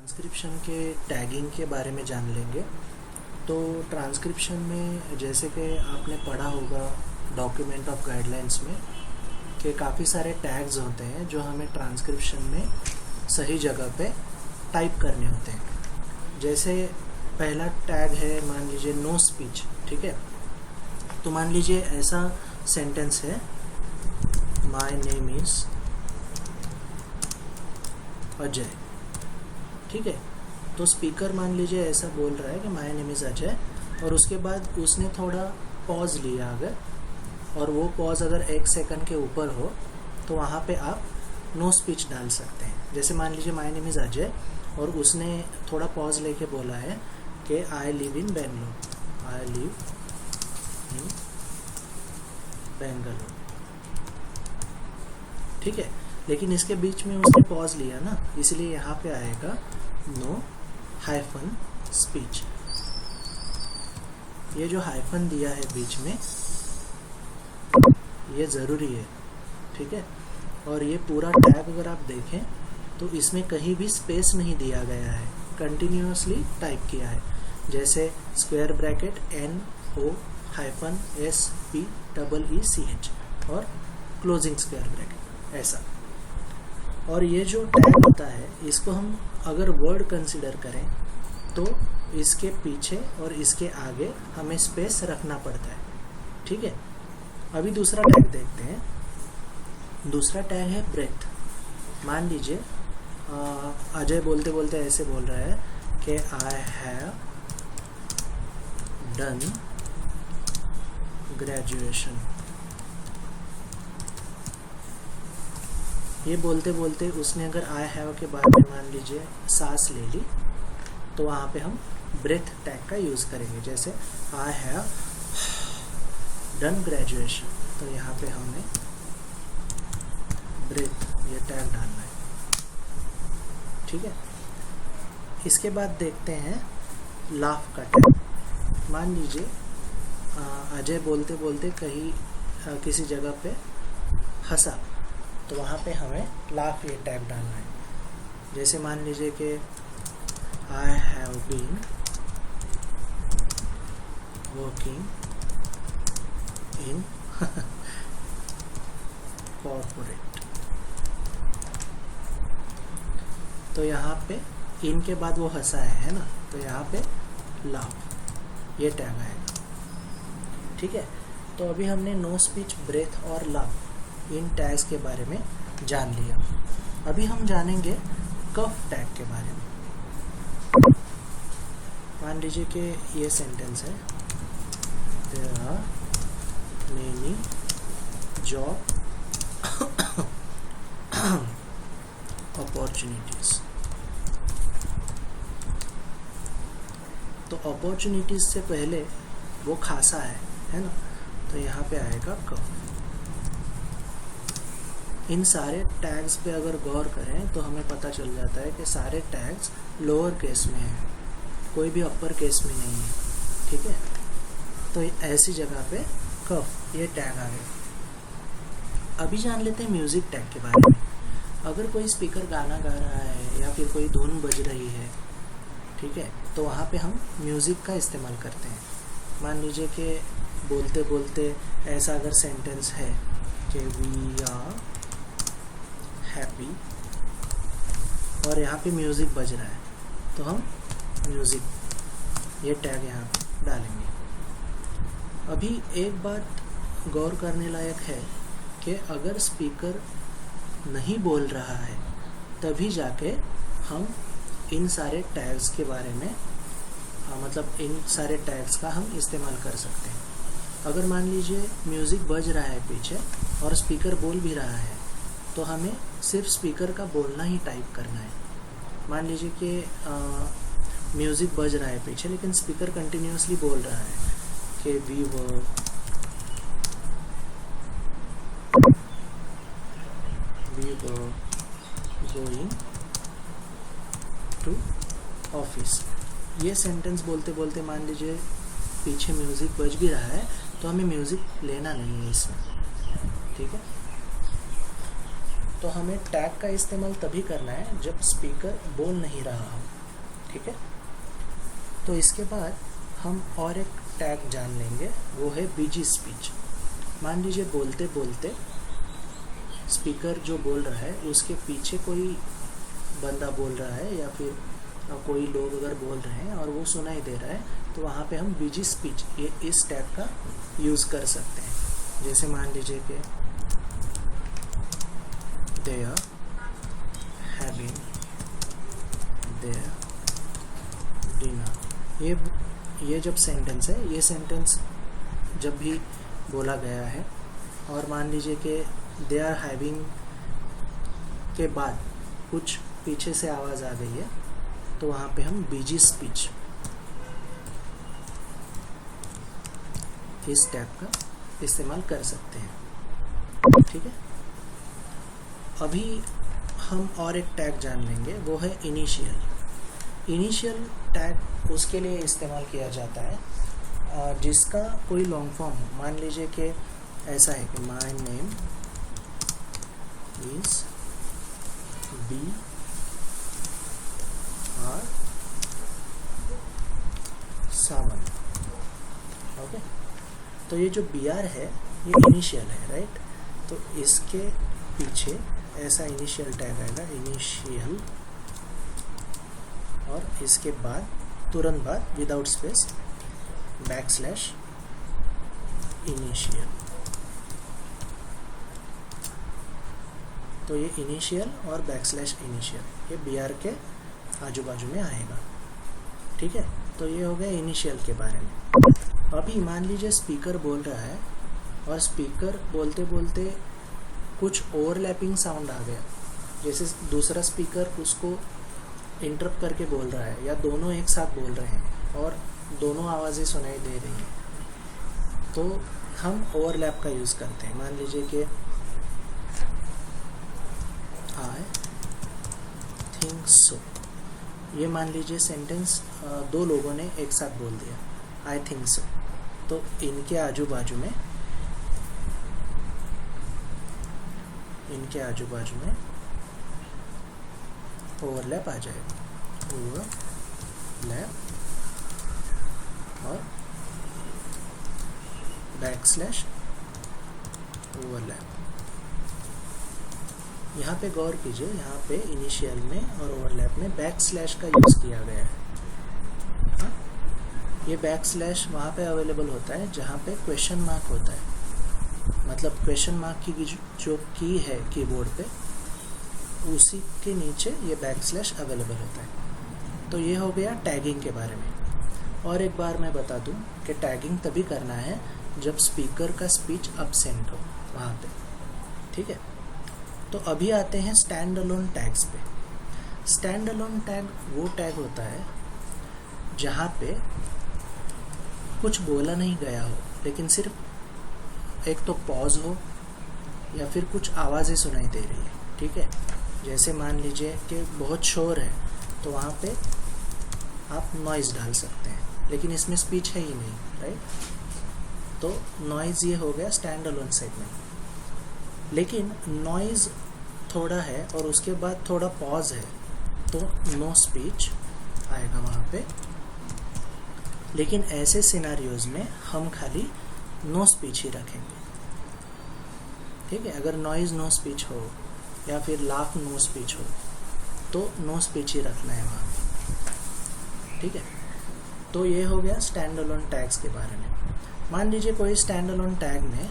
Transcription के tagging के बारे में जान लेंगे। तो ट्रांसक्रिप्शन में जैसे कि आपने पढ़ा होगा डॉक्यूमेंट ऑफ गाइडलाइंस में कि काफ़ी सारे टैग्स होते हैं जो हमें ट्रांसक्रिप्शन में सही जगह पे टाइप करने होते हैं। जैसे पहला टैग है, मान लीजिए नो स्पीच, ठीक है। तो मान लीजिए ऐसा सेंटेंस है, माय नेम इज़ अजय, ठीक है। तो स्पीकर मान लीजिए ऐसा बोल रहा है कि माय नेम इज़ अजय, और उसके बाद उसने थोड़ा पॉज लिया अगर, और वो पॉज अगर 1 सेकंड के ऊपर हो तो वहाँ पे आप नो स्पीच डाल सकते हैं। जैसे मान लीजिए माय नेम इज़ अजय और उसने थोड़ा पॉज लेके बोला है कि I live in Bangalore, I live in Bangalore, ठीक है। लेकिन इसके बीच में उसने पॉज लिया ना, इसलिए यहाँ पे आएगा नो हाइफन स्पीच। ये जो हाइफन दिया है बीच में ये ज़रूरी है, ठीक है। और ये पूरा टैग अगर आप देखें तो इसमें कहीं भी स्पेस नहीं दिया गया है, कंटिन्यूअसली टाइप किया है। जैसे square bracket NO hyphen SPEECH और क्लोजिंग स्क्वायर ब्रैकेट ऐसा। और ये जो टैग होता है इसको हम अगर वर्ड कंसिडर करें तो इसके पीछे और इसके आगे हमें स्पेस रखना पड़ता है, ठीक है। अभी दूसरा टैग देखते हैं। दूसरा टैग है ब्रेथ। मान लीजिए अजय बोलते बोलते ऐसे बोल रहा है कि आई हैव डन ग्रेजुएशन। ये बोलते बोलते उसने अगर आई हैव के बाद में मान लीजिए सांस ले ली तो वहाँ पे हम ब्रेथ टैग का यूज़ करेंगे। जैसे आई हैव डन ग्रेजुएशन, तो यहाँ पे हमने ब्रेथ ये टैग डालना है, ठीक है। इसके बाद देखते हैं लाफ का टैग। मान लीजिए अजय बोलते बोलते कहीं किसी जगह पे हंसा, तो वहाँ पे हमें लाफ ये टैग डालना है। जैसे मान लीजिए कि I have been working in corporate, तो यहाँ पे इन के बाद वो हंसा है ना, तो यहाँ पे लाफ ये टैग आएगा, ठीक है। तो अभी हमने नो स्पीच, ब्रेथ और लाफ इन टैग्स के बारे में जान लिया। अभी हम जानेंगे कफ टैग के बारे में। मान लीजिए कि ये सेंटेंस है, there are many job opportunities. तो अपॉर्चुनिटीज से पहले वो खासा है ना, तो यहाँ पे आएगा कफ। इन सारे टैग्स पे अगर गौर करें तो हमें पता चल जाता है कि सारे टैग्स लोअर केस में हैं, कोई भी अपर केस में नहीं है, ठीक है। तो ऐसी जगह पे कफ ये टैग आ गया। अभी जान लेते हैं म्यूज़िक टैग के बारे में। अगर कोई स्पीकर गाना गा रहा है या फिर कोई धुन बज रही है, ठीक है, तो वहाँ पे हम म्यूज़िक का इस्तेमाल करते हैं। मान लीजिए कि बोलते बोलते ऐसा अगर सेंटेंस है कि वी आर हैप्पी और यहाँ पे म्यूज़िक बज रहा है, तो हम म्यूज़िक ये टैग यहाँ पे डालेंगे। अभी एक बात गौर करने लायक है कि अगर स्पीकर नहीं बोल रहा है तभी जाके हम इन सारे टैग्स के बारे में मतलब इन सारे टैग्स का हम इस्तेमाल कर सकते हैं। अगर मान लीजिए म्यूज़िक बज रहा है पीछे और स्पीकर बोल भी रहा है तो हमें सिर्फ स्पीकर का बोलना ही टाइप करना है। मान लीजिए कि म्यूज़िक बज रहा है पीछे लेकिन स्पीकर कंटिन्यूअसली बोल रहा है कि we were going to office. ये सेंटेंस बोलते बोलते मान लीजिए पीछे म्यूज़िक बज भी रहा है तो हमें म्यूज़िक लेना नहीं है इसमें, ठीक है। तो हमें टैग का इस्तेमाल तभी करना है जब स्पीकर बोल नहीं रहा हो, ठीक है। तो इसके बाद हम और एक टैग जान लेंगे, वो है बीजी स्पीच। मान लीजिए बोलते बोलते स्पीकर जो बोल रहा है उसके पीछे कोई बंदा बोल रहा है या फिर कोई लोग अगर बोल रहे हैं और वो सुनाई दे रहा है, तो वहाँ पे हम बीजी स्पीच ये इस टैग का यूज़ कर सकते हैं। जैसे मान लीजिए कि they are having their dinner, ये जब सेंटेंस है, ये सेंटेंस जब भी बोला गया है और मान लीजिए कि they are having के बाद कुछ पीछे से आवाज़ आ गई है, तो वहाँ पे हम बीजी स्पीच इस टैग का इस्तेमाल कर सकते हैं, ठीक है। अभी हम और एक टैग जान लेंगे, वो है इनिशियल। इनिशियल टैग उसके लिए इस्तेमाल किया जाता है जिसका कोई लॉन्ग फॉर्म हो। मान लीजिए कि ऐसा है कि my name is B R Sawan, okay. तो ये जो बी आर है ये इनिशियल है, राइट। तो इसके पीछे ऐसा इनिशियल टैग आएगा, इनिशियल, और इसके बाद तुरंत बाद विदाउट स्पेस बैकस्लैश इनिशियल। तो ये इनिशियल और बैकस्लैश इनिशियल ये बी आर के आजू बाजू में आएगा, ठीक है। तो ये हो गया इनिशियल के बारे में। अभी मान लीजिए स्पीकर बोल रहा है और स्पीकर बोलते बोलते कुछ ओवरलैपिंग साउंड आ गया, जैसे दूसरा स्पीकर उसको इंटरप्ट करके बोल रहा है या दोनों एक साथ बोल रहे हैं और दोनों आवाज़ें सुनाई दे रही हैं, तो हम ओवरलैप का यूज़ करते हैं। मान लीजिए कि आई थिंक सो, ये मान लीजिए सेंटेंस दो लोगों ने एक साथ बोल दिया, आई थिंक सो, तो इनके आजू बाजू में ओवरलैप आ जाएगा, ओवरलैप और बैकस्लैश ओवरलैप। यहाँ पे गौर कीजिए, यहाँ पे इनिशियल में और ओवरलैप में बैकस्लैश का यूज़ किया गया है। हाँ? ये बैकस्लैश वहाँ पे अवेलेबल होता है जहाँ पे क्वेश्चन मार्क होता है, मतलब क्वेश्चन मार्क की जो की है कीबोर्ड पे उसी के नीचे ये बैकस्लैश अवेलेबल होता है। तो ये हो गया टैगिंग के बारे में। और एक बार मैं बता दूं कि टैगिंग तभी करना है जब स्पीकर का स्पीच अब्सेंट हो वहाँ पे, ठीक है। तो अभी आते हैं स्टैंड अलोन टैग्स पे। स्टैंड अलोन टैग वो टैग होता है जहाँ पे कुछ बोला नहीं गया हो, लेकिन सिर्फ एक तो पॉज हो या फिर कुछ आवाज़ें सुनाई दे रही है, ठीक है। जैसे मान लीजिए कि बहुत शोर है, तो वहाँ पे आप नॉइज़ डाल सकते हैं, लेकिन इसमें स्पीच है ही नहीं, राइट। तो नॉइज़ ये हो गया स्टैंड अलोन सेगमेंट। लेकिन नॉइज़ थोड़ा है और उसके बाद थोड़ा पॉज है, तो नो स्पीच आएगा वहाँ पे। लेकिन ऐसे सिनारियोज में हम खाली नो स्पीच ही रखेंगे, ठीक है। अगर नॉइज़ नो स्पीच हो या फिर लाफ नो स्पीच हो, तो नो स्पीच ही रखना है वहाँ पे, ठीक है। तो ये हो गया स्टैंड अलोन टैग्स के बारे में। मान लीजिए कोई स्टैंड अलोन टैग में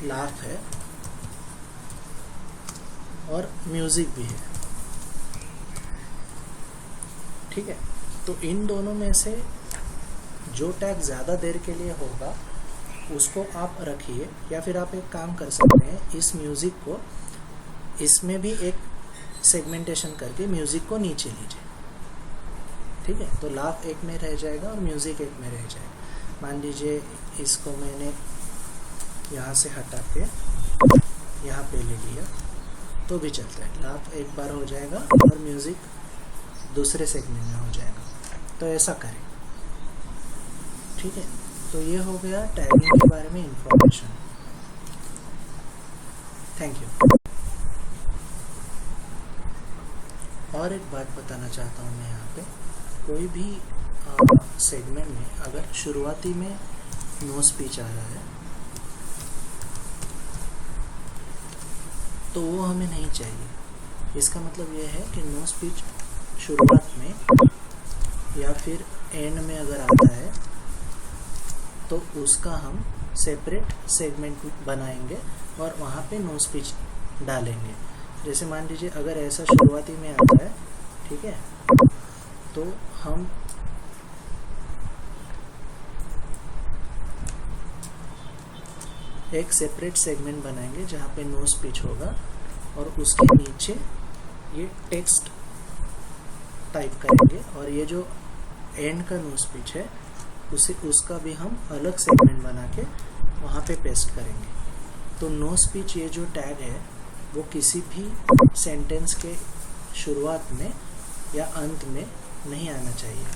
लाफ है और म्यूज़िक भी है, ठीक है। तो इन दोनों में से जो टैग ज़्यादा देर के लिए होगा उसको आप रखिए, या फिर आप एक काम कर सकते हैं, इस म्यूज़िक को इसमें भी एक सेगमेंटेशन करके म्यूज़िक को नीचे लीजिए, ठीक है। तो लाफ एक में रह जाएगा और म्यूज़िक एक में रह जाएगा। मान लीजिए इसको मैंने यहाँ से हटा के यहाँ पे ले लिया तो भी चलता है, लाफ एक बार हो जाएगा और म्यूज़िक दूसरे सेगमेंट में हो जाएगा। तो ऐसा करें, ठीक है। तो ये हो गया टैगिंग के बारे में इंफॉर्मेशन। Thank you. और एक बात बताना चाहता हूँ मैं यहाँ पे, कोई भी सेगमेंट में अगर शुरुआती में नो स्पीच आ रहा है तो वो हमें नहीं चाहिए। इसका मतलब ये है कि नो स्पीच शुरुआत में या फिर एंड में अगर आता है तो उसका हम सेपरेट सेगमेंट बनाएंगे और वहाँ पे नो स्पीच डालेंगे। जैसे मान लीजिए अगर ऐसा शुरुआती में आता है, ठीक है, तो हम एक सेपरेट सेगमेंट बनाएंगे जहाँ पे नो स्पीच होगा और उसके नीचे ये टेक्स्ट टाइप करेंगे और ये जो एंड का नो स्पीच है उसका भी हम अलग सेगमेंट बना के वहाँ पे पेस्ट करेंगे। तो नो स्पीच ये जो टैग है वो किसी भी सेंटेंस के शुरुआत में या अंत में नहीं आना चाहिए।